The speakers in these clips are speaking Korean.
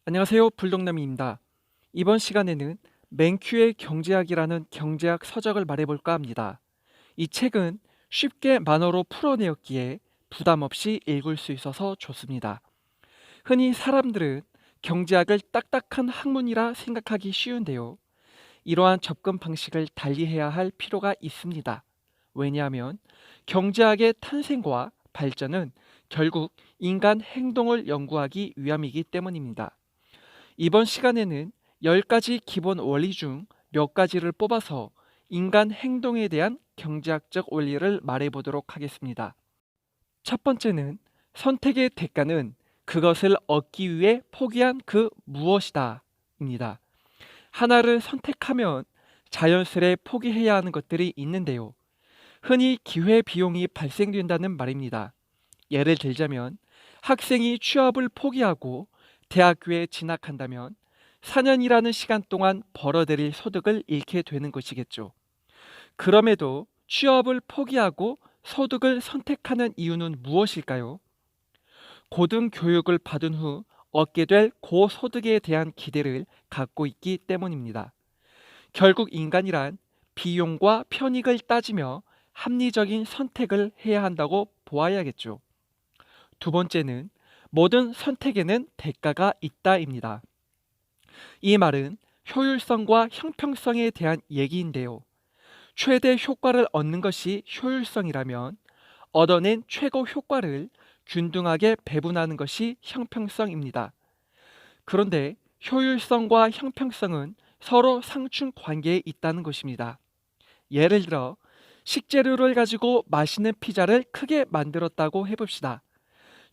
안녕하세요. 불독남입니다. 이번 시간에는 맨큐의 경제학이라는 경제학 서적을 말해볼까 합니다. 이 책은 쉽게 만어로 풀어내었기에 부담 없이 읽을 수 있어서 좋습니다. 흔히 사람들은 경제학을 딱딱한 학문이라 생각하기 쉬운데요. 이러한 접근 방식을 달리해야 할 필요가 있습니다. 왜냐하면 경제학의 탄생과 발전은 결국 인간 행동을 연구하기 위함이기 때문입니다. 이번 시간에는 10가지 기본 원리 중 몇 가지를 뽑아서 인간 행동에 대한 경제학적 원리를 말해보도록 하겠습니다. 첫 번째는 선택의 대가는 그것을 얻기 위해 포기한 그 무엇이다 입니다. 하나를 선택하면 자연스레 포기해야 하는 것들이 있는데요. 흔히 기회비용이 발생된다는 말입니다. 예를 들자면 학생이 취업을 포기하고 대학교에 진학한다면 4년이라는 시간 동안 벌어들일 소득을 잃게 되는 것이겠죠. 그럼에도 취업을 포기하고 소득을 선택하는 이유는 무엇일까요? 고등교육을 받은 후 얻게 될 고소득에 대한 기대를 갖고 있기 때문입니다. 결국 인간이란 비용과 편익을 따지며 합리적인 선택을 해야 한다고 보아야겠죠. 두 번째는 모든 선택에는 대가가 있다입니다. 이 말은 효율성과 형평성에 대한 얘기인데요. 최대 효과를 얻는 것이 효율성이라면 얻어낸 최고 효과를 균등하게 배분하는 것이 형평성입니다. 그런데 효율성과 형평성은 서로 상충 관계에 있다는 것입니다. 예를 들어 식재료를 가지고 맛있는 피자를 크게 만들었다고 해봅시다.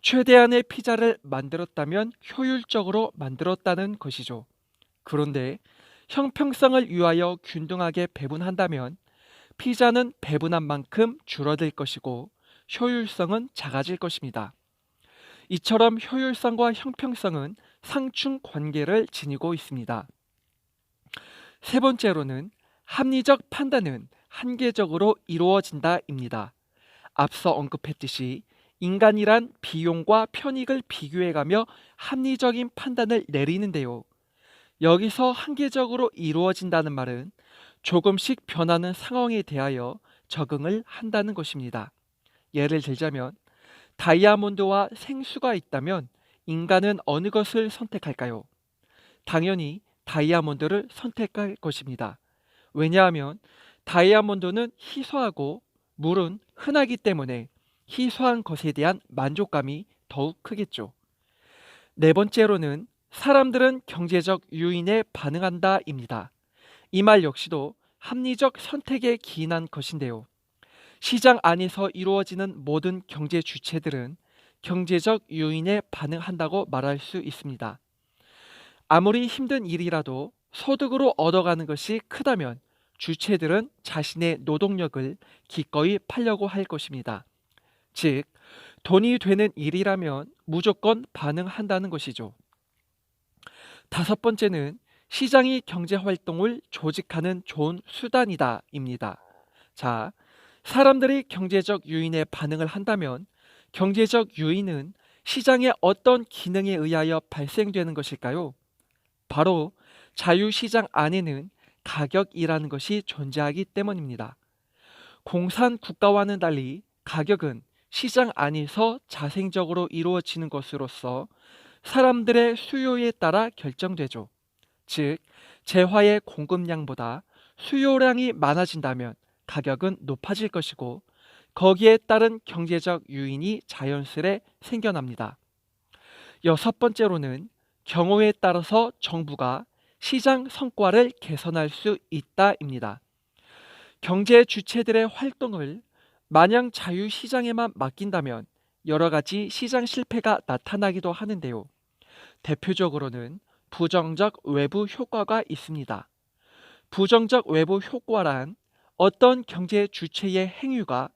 최대한의 피자를 만들었다면 효율적으로 만들었다는 것이죠. 그런데 형평성을 위하여 균등하게 배분한다면 피자는 배분한 만큼 줄어들 것이고 효율성은 작아질 것입니다. 이처럼 효율성과 형평성은 상충 관계를 지니고 있습니다. 세 번째로는 합리적 판단은 한계적으로 이루어진다입니다. 앞서 언급했듯이 인간이란 비용과 편익을 비교해가며 합리적인 판단을 내리는데요. 여기서 한계적으로 이루어진다는 말은 조금씩 변하는 상황에 대하여 적응을 한다는 것입니다. 예를 들자면 다이아몬드와 생수가 있다면 인간은 어느 것을 선택할까요? 당연히 다이아몬드를 선택할 것입니다. 왜냐하면 다이아몬드는 희소하고 물은 흔하기 때문에 희소한 것에 대한 만족감이 더욱 크겠죠. 네 번째로는 사람들은 경제적 요인에 반응한다입니다. 이 말 역시도 합리적 선택에 기인한 것인데요. 시장 안에서 이루어지는 모든 경제 주체들은 경제적 요인에 반응한다고 말할 수 있습니다. 아무리 힘든 일이라도 소득으로 얻어가는 것이 크다면 주체들은 자신의 노동력을 기꺼이 팔려고 할 것입니다. 즉, 돈이 되는 일이라면 무조건 반응한다는 것이죠. 다섯 번째는 시장이 경제 활동을 조직하는 좋은 수단이다입니다. 자, 사람들이 경제적 요인에 반응을 한다면 경제적 요인은 시장의 어떤 기능에 의하여 발생되는 것일까요? 바로 자유시장 안에는 가격이라는 것이 존재하기 때문입니다. 공산 국가와는 달리 가격은 시장 안에서 자생적으로 이루어지는 것으로서 사람들의 수요에 따라 결정되죠. 즉, 재화의 공급량보다 수요량이 많아진다면 가격은 높아질 것이고 거기에 따른 경제적 요인이 자연스레 생겨납니다. 여섯 번째로는 경우에 따라서 정부가 시장 성과를 개선할 수 있다입니다. 경제 주체들의 활동을 마냥 자유시장에만 맡긴다면 여러 가지 시장 실패가 나타나기도 하는데요. 대표적으로는 부정적 외부 효과가 있습니다. 부정적 외부 효과란 어떤 경제 주체의 행위가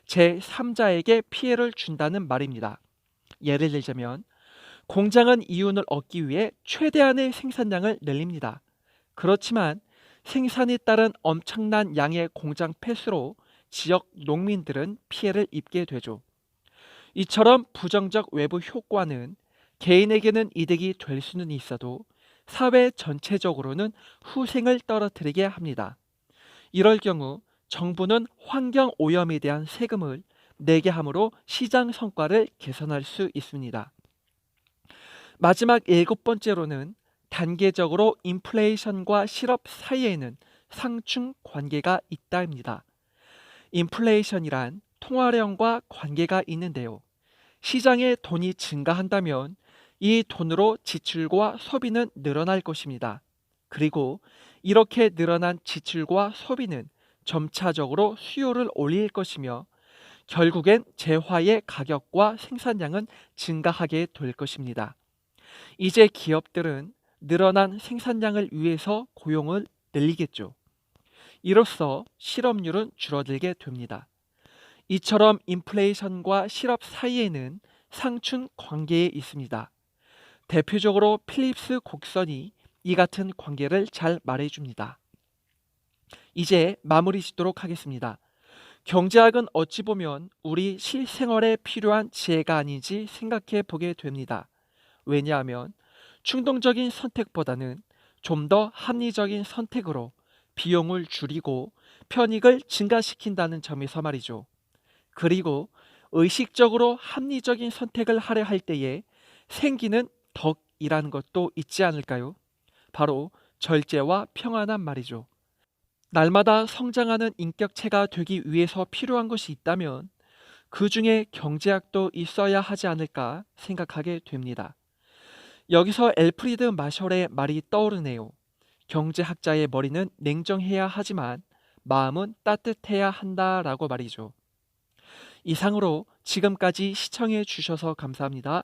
제3자에게 피해를 준다는 말입니다. 예를 들자면 공장은 이윤을 얻기 위해 최대한의 생산량을 늘립니다. 그렇지만 생산에 따른 엄청난 양의 공장 폐수로 지역 농민들은 피해를 입게 되죠. 이처럼 부정적 외부 효과는 개인에게는 이득이 될 수는 있어도 사회 전체적으로는 후생을 떨어뜨리게 합니다. 이럴 경우 정부는 환경 오염에 대한 세금을 내게 함으로 시장 성과를 개선할 수 있습니다. 마지막 일곱 번째로는 단계적으로 인플레이션과 실업 사이에는 상충 관계가 있다입니다. 인플레이션이란 통화량과 관계가 있는데요. 시장에 돈이 증가한다면 이 돈으로 지출과 소비는 늘어날 것입니다. 그리고 이렇게 늘어난 지출과 소비는 점차적으로 수요를 올릴 것이며 결국엔 재화의 가격과 생산량은 증가하게 될 것입니다. 이제 기업들은 늘어난 생산량을 위해서 고용을 늘리겠죠. 이로써 실업률은 줄어들게 됩니다. 이처럼 인플레이션과 실업 사이에는 상충 관계에 있습니다. 대표적으로 필립스 곡선이 이 같은 관계를 잘 말해줍니다. 이제 마무리 짓도록 하겠습니다. 경제학은 어찌 보면 우리 실생활에 필요한 지혜가 아닌지 생각해 보게 됩니다. 왜냐하면 충동적인 선택보다는 좀 더 합리적인 선택으로 비용을 줄이고 편익을 증가시킨다는 점에서 말이죠. 그리고 의식적으로 합리적인 선택을 하려 할 때에 생기는 덕이라는 것도 있지 않을까요? 바로 절제와 평안한 말이죠. 날마다 성장하는 인격체가 되기 위해서 필요한 것이 있다면 그 중에 경제학도 있어야 하지 않을까 생각하게 됩니다. 여기서 엘프리드 마셜의 말이 떠오르네요. 경제학자의 머리는 냉정해야 하지만 마음은 따뜻해야 한다라고 말이죠. 이상으로 지금까지 시청해 주셔서 감사합니다.